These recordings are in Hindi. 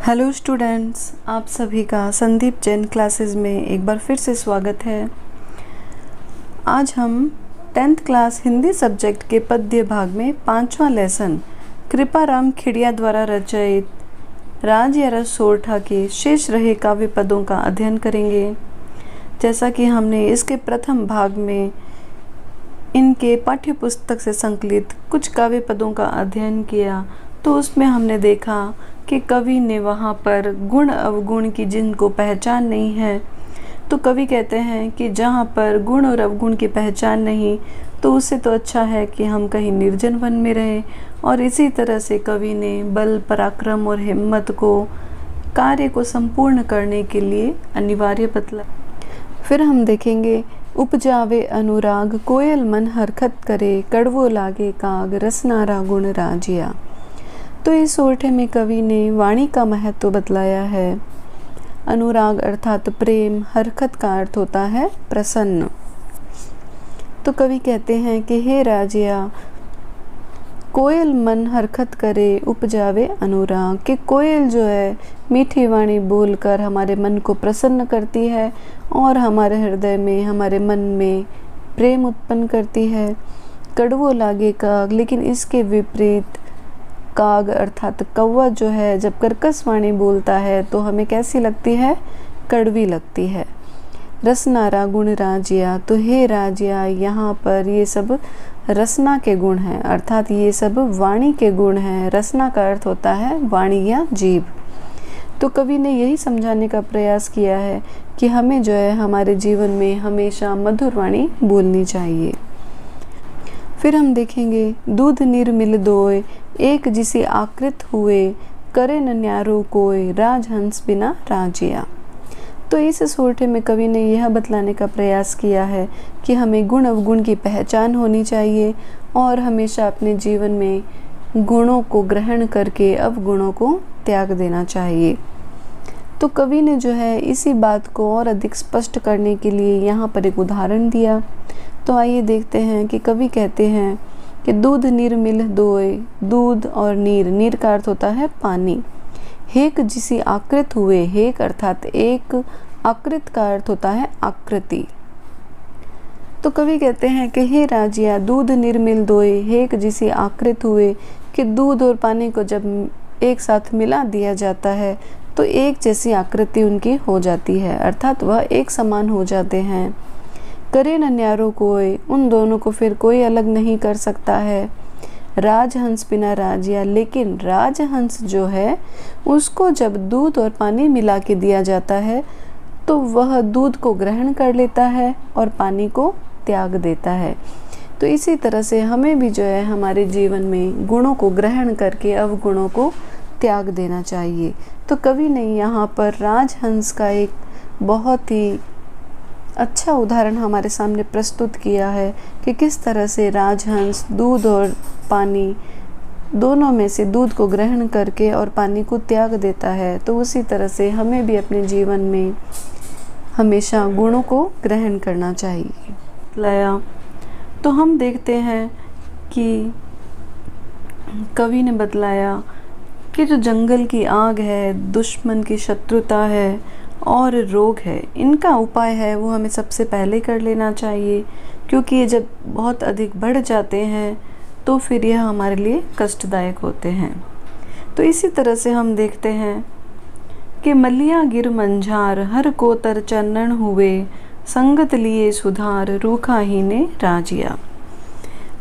हेलो स्टूडेंट्स, आप सभी का संदीप जैन क्लासेस में एक बार फिर से स्वागत है। आज हम 10th क्लास हिंदी सब्जेक्ट के पद्य भाग में 5वां लेसन कृपाराम खिड़िया द्वारा रचित राज या रस सोरठा के शेष रहे काव्य पदों का अध्ययन करेंगे। जैसा कि हमने इसके प्रथम भाग में इनके पाठ्य पुस्तक से संकलित कुछ काव्य पदों का अध्ययन किया, तो उसमें हमने देखा कि कवि ने वहाँ पर गुण अवगुण की जिनको पहचान नहीं है, तो कवि कहते हैं कि जहाँ पर गुण और अवगुण की पहचान नहीं, तो उससे तो अच्छा है कि हम कहीं निर्जन वन में रहें। और इसी तरह से कवि ने बल, पराक्रम और हिम्मत को कार्य को संपूर्ण करने के लिए अनिवार्य बतला। फिर हम देखेंगे उपजावे अनुराग कोयल मन हरकत करे, कड़वो लागे काग रसनारा गुण राजिया। तो इस सोरठे में कवि ने वाणी का महत्व बतलाया है। अनुराग अर्थात प्रेम, हरकत का अर्थ होता है प्रसन्न। तो कवि कहते हैं कि हे राजिया, कोयल मन हरकत करे उपजावे अनुराग, कि कोयल जो है मीठी वाणी बोलकर हमारे मन को प्रसन्न करती है और हमारे हृदय में, हमारे मन में प्रेम उत्पन्न करती है। कड़वो लागे काग, लेकिन इसके विपरीत काग अर्थात कौवा जो है जब कर्कश वाणी बोलता है तो हमें कैसी लगती है? कड़वी लगती है। रसनारा गुण राजिया, तो हे राजिया, यहाँ पर ये सब रसना के गुण हैं, अर्थात ये सब वाणी के गुण हैं। रसना का अर्थ होता है वाणी या जीभ। तो कवि ने यही समझाने का प्रयास किया है कि हमें जो है हमारे जीवन में हमेशा मधुर वाणी बोलनी चाहिए। फिर हम देखेंगे दूध निर्मिल दोय, एक जिसी आकृत हुए, करे न न्यारो कोय, राजहंस बिना राजिया। तो इस सोरठे में कवि ने यह बतलाने का प्रयास किया है कि हमें गुण अवगुण की पहचान होनी चाहिए और हमेशा अपने जीवन में गुणों को ग्रहण करके अवगुणों को त्याग देना चाहिए। तो कवि ने जो है इसी बात को और अधिक स्पष्ट करने के लिए यहाँ पर एक उदाहरण दिया। तो आइए देखते हैं कि कवि कहते हैं कि दूध नीर मिल दोय, दूध और नीर, नीर का अर्थ होता है पानी। हेक जिसी आकृत हुए, हेक अर्थात एक, आकृत का अर्थ होता है आकृति। तो कवि कहते हैं कि हे राजिया, दूध निर्मिल दोय, हेक जिसी आकृत हुए, कि दूध और पानी को जब एक साथ मिला दिया जाता है तो एक जैसी आकृति उनकी हो जाती है, अर्थात वह एक समान हो जाते हैं। करे न न्यारो कोई, उन दोनों को फिर कोई अलग नहीं कर सकता है। राजहंस बिना राजिया, लेकिन राजहंस जो है उसको जब दूध और पानी मिला के दिया जाता है तो वह दूध को ग्रहण कर लेता है और पानी को त्याग देता है। तो इसी तरह से हमें भी जो है हमारे जीवन में गुणों को ग्रहण करके अवगुणों को त्याग देना चाहिए। तो कवि ने यहाँ पर राजहंस का एक बहुत ही अच्छा उदाहरण हमारे सामने प्रस्तुत किया है कि किस तरह से राजहंस दूध और पानी दोनों में से दूध को ग्रहण करके और पानी को त्याग देता है। तो उसी तरह से हमें भी अपने जीवन में हमेशा गुणों को ग्रहण करना चाहिए। लाया तो हम देखते हैं कि कवि ने बतलाया कि जो जंगल की आग है, दुश्मन की शत्रुता है और रोग है, इनका उपाय है वो हमें सबसे पहले कर लेना चाहिए, क्योंकि ये जब बहुत अधिक बढ़ जाते हैं तो फिर यह हमारे लिए कष्टदायक होते हैं। तो इसी तरह से हम देखते हैं कि मलिया गिर मंझार, हर को तर चन्नन हुए, संगत लिए सुधार, रूखा ही ने राजिया।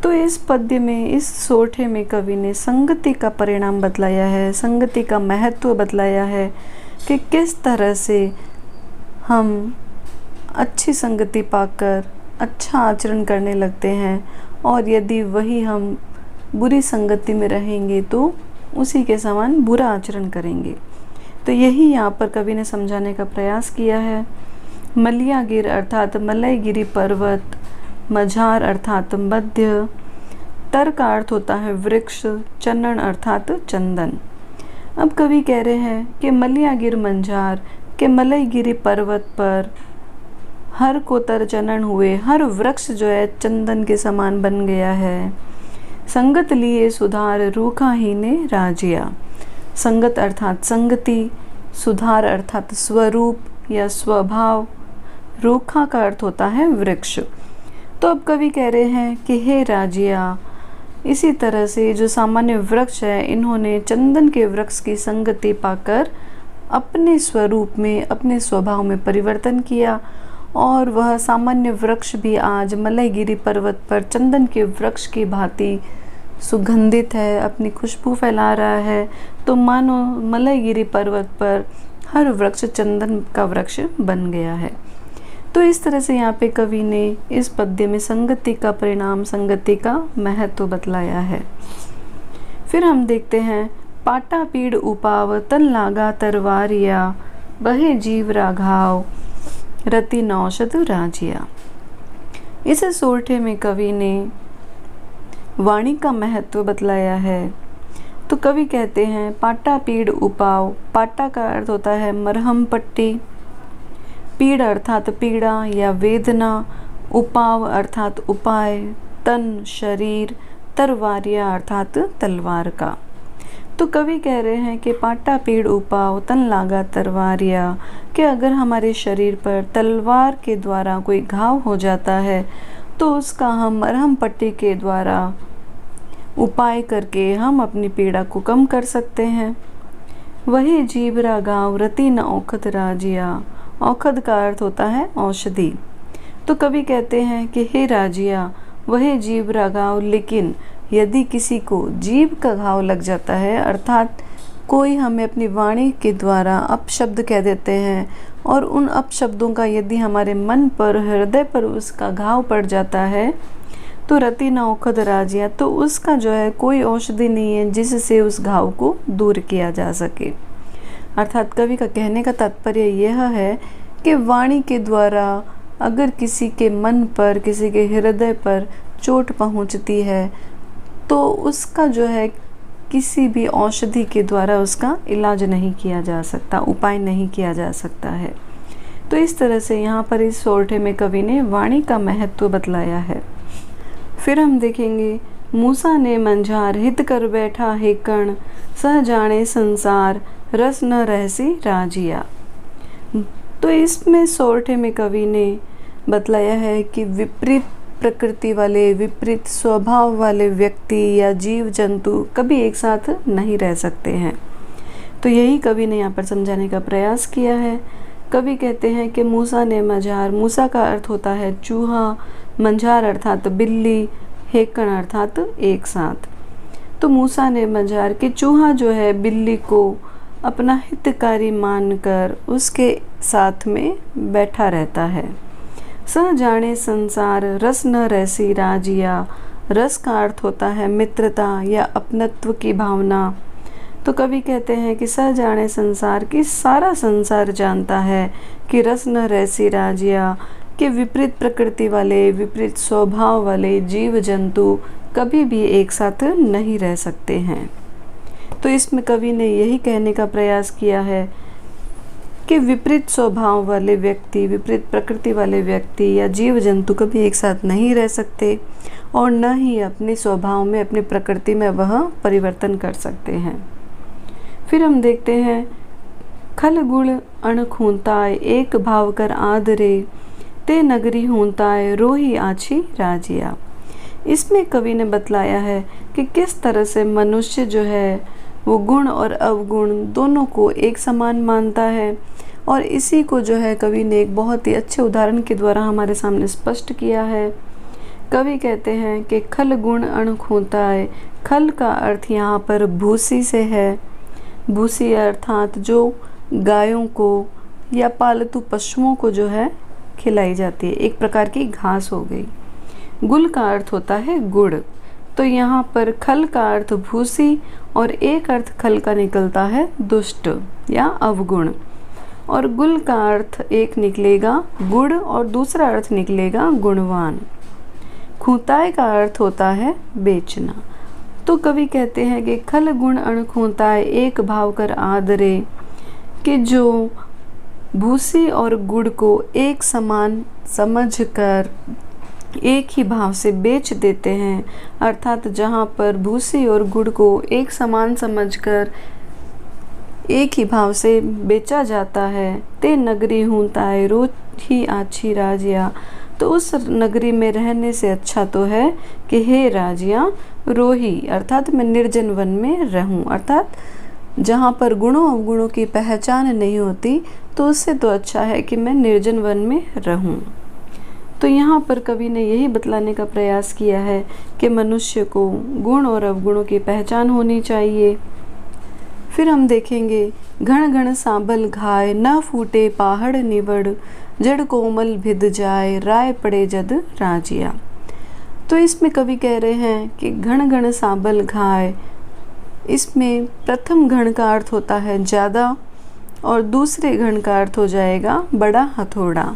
तो इस पद्य में, इस सोरठे में कवि ने संगति का परिणाम बतलाया है, संगति का महत्व बतलाया है कि किस तरह से हम अच्छी संगति पाकर अच्छा आचरण करने लगते हैं और यदि वही हम बुरी संगति में रहेंगे तो उसी के समान बुरा आचरण करेंगे। तो यही यहाँ पर कवि ने समझाने का प्रयास किया है। मलियागिर अर्थात मलयगिरी पर्वत, मझार अर्थात मध्य, तर का अर्थ होता है वृक्ष, चन्नन अर्थात चंदन। अब कवि कह रहे हैं कि मलियागिर मंझार, के मलयगिरी पर्वत पर हर को तर चनन हुए, हर वृक्ष जो है चंदन के समान बन गया है। संगत लिए सुधार, रूखा ही ने राजिया। संगत अर्थात संगति, सुधार अर्थात स्वरूप या स्वभाव, रूखा का अर्थ होता है वृक्ष। तो अब कवि कह रहे हैं कि हे राजिया, इसी तरह से जो सामान्य वृक्ष है, इन्होंने चंदन के वृक्ष की संगति पाकर अपने स्वरूप में, अपने स्वभाव में परिवर्तन किया और वह सामान्य वृक्ष भी आज मलयगिरी पर्वत पर चंदन के वृक्ष की भांति सुगंधित है, अपनी खुशबू फैला रहा है। तो मानो मलयगिरी पर्वत पर हर वृक्ष चंदन का वृक्ष बन गया है। तो इस तरह से यहाँ पे कवि ने इस पद्य में संगति का परिणाम, संगति का महत्व बतलाया है। फिर हम देखते हैं, पाटा पीड़ उपाव तन लागा तरवारिया, बहे जीव राघाव रति नौषध राजिया। इस सोरठे में कवि ने वाणी का महत्व बतलाया है। तो कवि कहते हैं, पाटा पीड़ उपाव, पाटा का अर्थ होता है मरहम पट्टी, पीड़ अर्थात पीड़ा या वेदना, उपाव अर्थात उपाय, तन शरीर, तरवारिया अर्थात तलवार का। तो कवि कह रहे हैं कि पाटा पीड़ उपाव तन लागा तरवारिया, कि अगर हमारे शरीर पर तलवार के द्वारा कोई घाव हो जाता है तो उसका हम मरहम पट्टी के द्वारा उपाय करके हम अपनी पीड़ा को कम कर सकते हैं। वही जीव रागाव रति न औखद राजिया, औखद का अर्थ होता है औषधि। तो कवि कहते हैं कि हे राजिया, वह जीव रागाव, लेकिन यदि किसी को जीव का घाव लग जाता है, अर्थात कोई हमें अपनी वाणी के द्वारा अपशब्द कह देते हैं और उन अपशब्दों का यदि हमारे मन पर, हृदय पर उसका घाव पड़ जाता है, तो रति न औखद राजिया, तो उसका जो है कोई औषधि नहीं है जिससे उस घाव को दूर किया जा सके। अर्थात कवि का कहने का तात्पर्य यह है कि वाणी के द्वारा अगर किसी के मन पर, किसी के हृदय पर चोट पहुंचती है तो उसका जो है किसी भी औषधि के द्वारा उसका इलाज नहीं किया जा सकता, उपाय नहीं किया जा सकता है। तो इस तरह से यहाँ पर इस सोरठे में कवि ने वाणी का महत्व बतलाया है। फिर हम देखेंगे, मूसा ने मंझार हित कर बैठा हे कर्ण, सह जाने संसार रस न रहसी राजिया। तो इसमें सोरठे में कवि ने बतलाया है कि विपरीत प्रकृति वाले, विपरीत स्वभाव वाले व्यक्ति या जीव जंतु कभी एक साथ नहीं रह सकते हैं। तो यही कवि ने यहाँ पर समझाने का प्रयास किया है। कवि कहते हैं कि मूसा ने मंझार, मूसा का अर्थ होता है चूहा, मंझार अर्थात बिल्ली, हेकण अर्थात एक साथ। तो मूसा ने मंझार कि चूहा जो है बिल्ली को अपना हितकारी मानकर उसके साथ में बैठा रहता है। सह जाने संसार रस न रहसी राजिया, रस का अर्थ होता है मित्रता या अपनत्व की भावना। तो कवि कहते हैं कि सह जाने संसार, की सारा संसार जानता है कि रस न रहसी राजिया, कि विपरीत प्रकृति वाले, विपरीत स्वभाव वाले जीव जंतु कभी भी एक साथ नहीं रह सकते हैं। तो इसमें कवि ने यही कहने का प्रयास किया है कि विपरीत स्वभाव वाले व्यक्ति, विपरीत प्रकृति वाले व्यक्ति या जीव जंतु कभी एक साथ नहीं रह सकते और न ही अपने स्वभाव में, अपनी प्रकृति में वह परिवर्तन कर सकते हैं। फिर हम देखते हैं, खल गुण अण खूंताय एक भाव कर आदरे, ते नगरी हूंताय रोही आछी राजिया। इसमें कवि ने बतलाया है कि किस तरह से मनुष्य जो है वो गुण और अवगुण दोनों को एक समान मानता है, और इसी को जो है कवि ने एक बहुत ही अच्छे उदाहरण के द्वारा हमारे सामने स्पष्ट किया है। कवि कहते हैं कि खल गुण अण खूंताय, खल का अर्थ यहाँ पर भूसी से है। भूसी अर्थात जो गायों को या पालतू पशुओं को जो है खिलाई जाती है, एक प्रकार की घास हो गई। गुल का अर्थ होता है गुड़। तो यहाँ पर खल का अर्थ भूसी और एक अर्थ खल का निकलता है दुष्ट या अवगुण, और गुल का अर्थ एक निकलेगा गुड़ और दूसरा अर्थ निकलेगा गुणवान। खूंताय का अर्थ होता है बेचना। तो कवि कहते हैं कि खल गुण अण खूंताय एक भाव कर आदरे, कि जो भूसी और गुड़ को एक समान समझकर एक ही भाव से बेच देते हैं, अर्थात जहाँ पर भूसी और गुड़ को एक समान समझकर एक ही भाव से बेचा जाता है। ते नगरी हूँ ताए रोज ही आछी राजिया, तो उस नगरी में रहने से अच्छा तो है कि हे राजिया रोही, अर्थात मैं निर्जन वन में रहूं, अर्थात जहाँ पर गुणों अवगुणों की पहचान नहीं होती, तो उससे तो अच्छा है कि मैं निर्जन वन में रहूं। तो यहाँ पर कवि ने यही बतलाने का प्रयास किया है कि मनुष्य को गुण और अवगुणों की पहचान होनी चाहिए। फिर हम देखेंगे, घण घण सांबल घाय न फूटे पहाड़ निवड़, जड़ कोमल भिद जाए राय पड़े जद राजिया। तो इसमें कवि कह रहे हैं कि घण घण सांबल घाय, इसमें प्रथम घण का अर्थ होता है ज़्यादा और दूसरे घण का अर्थ हो जाएगा बड़ा हथौड़ा।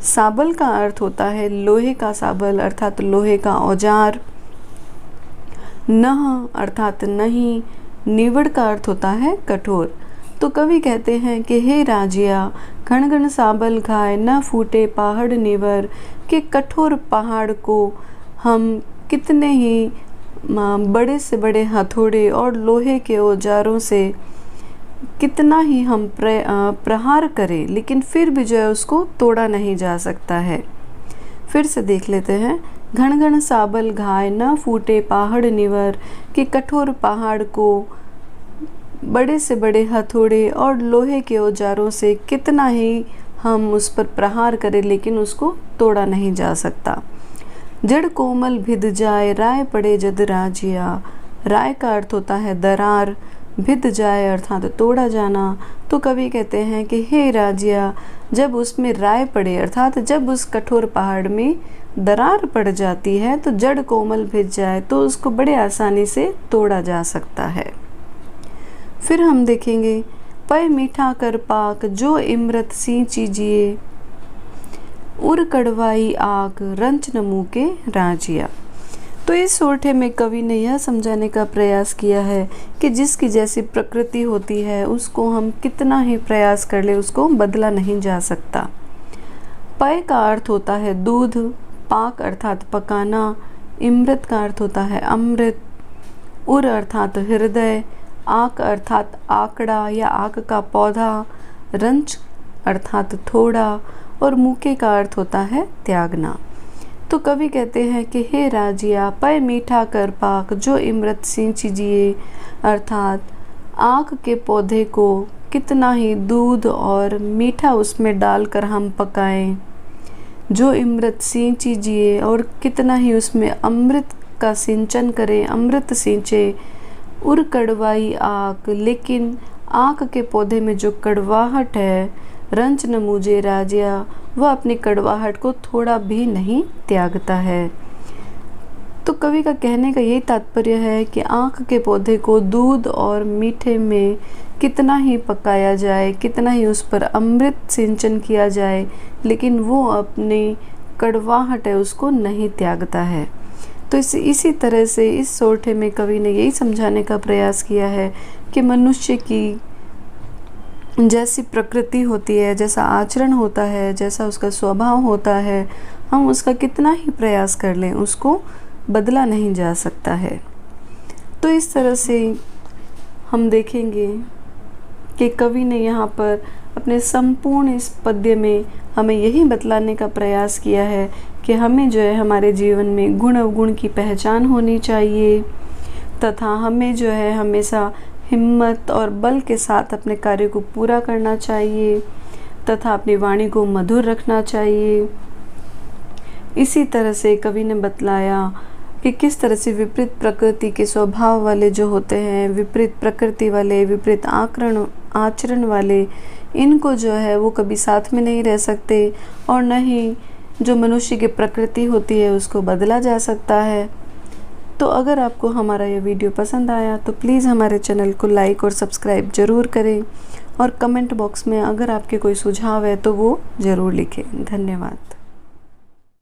साबल का अर्थ होता है लोहे का साबल, अर्थात लोहे का औजार। नह अर्थात नहीं, निवड़ का अर्थ होता है कठोर। तो कवि कहते हैं कि हे राजिया, घण घण साबल घाय न फूटे पहाड़ निवर, के कठोर पहाड़ को हम कितने ही बड़े से बड़े हथौड़े और लोहे के औजारों से कितना ही हम प्रहार करें, लेकिन फिर भी जो है उसको तोड़ा नहीं जा सकता है। फिर से देख लेते हैं, घण घण साबल घाय न फूटे पहाड़ निवर, कि कठोर पहाड़ को बड़े से बड़े हथौड़े और लोहे के औजारों से कितना ही हम उस पर प्रहार करें, लेकिन उसको तोड़ा नहीं जा सकता। जड़ कोमल भिद जाए राय पड़े जद राजिया, राय का अर्थ होता है दरार, भिद जाए अर्थात तोड़ा जाना। तो कवि कहते हैं कि हे राजिया, जब उसमें राय पड़े अर्थात जब उस कठोर पहाड़ में दरार पड़ जाती है तो जड़ कोमल भिद जाए तो उसको बड़े आसानी से तोड़ा जा सकता है। फिर हम देखेंगे, पय मीठा कर पाक जो इमरत सींची जिए, उर कड़वाई आक रंच नमू के राजिया। तो इस सोरठे में कवि ने यह समझाने का प्रयास किया है कि जिसकी जैसी प्रकृति होती है उसको हम कितना ही प्रयास कर ले उसको बदला नहीं जा सकता। पय का अर्थ होता है दूध, पाक अर्थात पकाना, इमृत का अर्थ होता है अमृत, उर अर्थात हृदय, आक अर्थात आकड़ा या आक का पौधा, रंच अर्थात थोड़ा और मूके का अर्थ होता है त्यागना। तो कवि कहते हैं कि हे राजिया, पय मीठा कर पाक जो इमृत सींची जिए, अर्थात आक के पौधे को कितना ही दूध और मीठा उसमें डालकर हम पकाएं, जो इमृत सींची जिए और कितना ही उसमें अमृत का सिंचन करें, अमृत सींचे। उर कड़वाई आक, लेकिन आक के पौधे में जो कड़वाहट है, रंच न मुझे राजिया, वह अपनी कड़वाहट को थोड़ा भी नहीं त्यागता है। तो कवि का कहने का यही तात्पर्य है कि आँख के पौधे को दूध और मीठे में कितना ही पकाया जाए, कितना ही उस पर अमृत सिंचन किया जाए, लेकिन वो अपनी कड़वाहट है उसको नहीं त्यागता है। तो इसी तरह से इस सोरठे में कवि ने यही समझाने का प्रयास किया है कि मनुष्य की जैसी प्रकृति होती है, जैसा आचरण होता है, जैसा उसका स्वभाव होता है, हम उसका कितना ही प्रयास कर लें उसको बदला नहीं जा सकता है। तो इस तरह से हम देखेंगे कि कवि ने यहाँ पर अपने संपूर्ण इस पद्य में हमें यही बतलाने का प्रयास किया है कि हमें जो है हमारे जीवन में गुण अवगुण की पहचान होनी चाहिए तथा हमें जो है हमेशा हिम्मत और बल के साथ अपने कार्य को पूरा करना चाहिए तथा अपनी वाणी को मधुर रखना चाहिए। इसी तरह से कवि ने बतलाया कि किस तरह से विपरीत प्रकृति के स्वभाव वाले जो होते हैं, विपरीत प्रकृति वाले, विपरीत आचरण वाले, इनको जो है वो कभी साथ में नहीं रह सकते और न ही जो मनुष्य की प्रकृति होती है उसको बदला जा सकता है। तो अगर आपको हमारा ये वीडियो पसंद आया तो प्लीज़ हमारे चैनल को लाइक और सब्सक्राइब ज़रूर करें और कमेंट बॉक्स में अगर आपके कोई सुझाव है तो वो ज़रूर लिखें। धन्यवाद।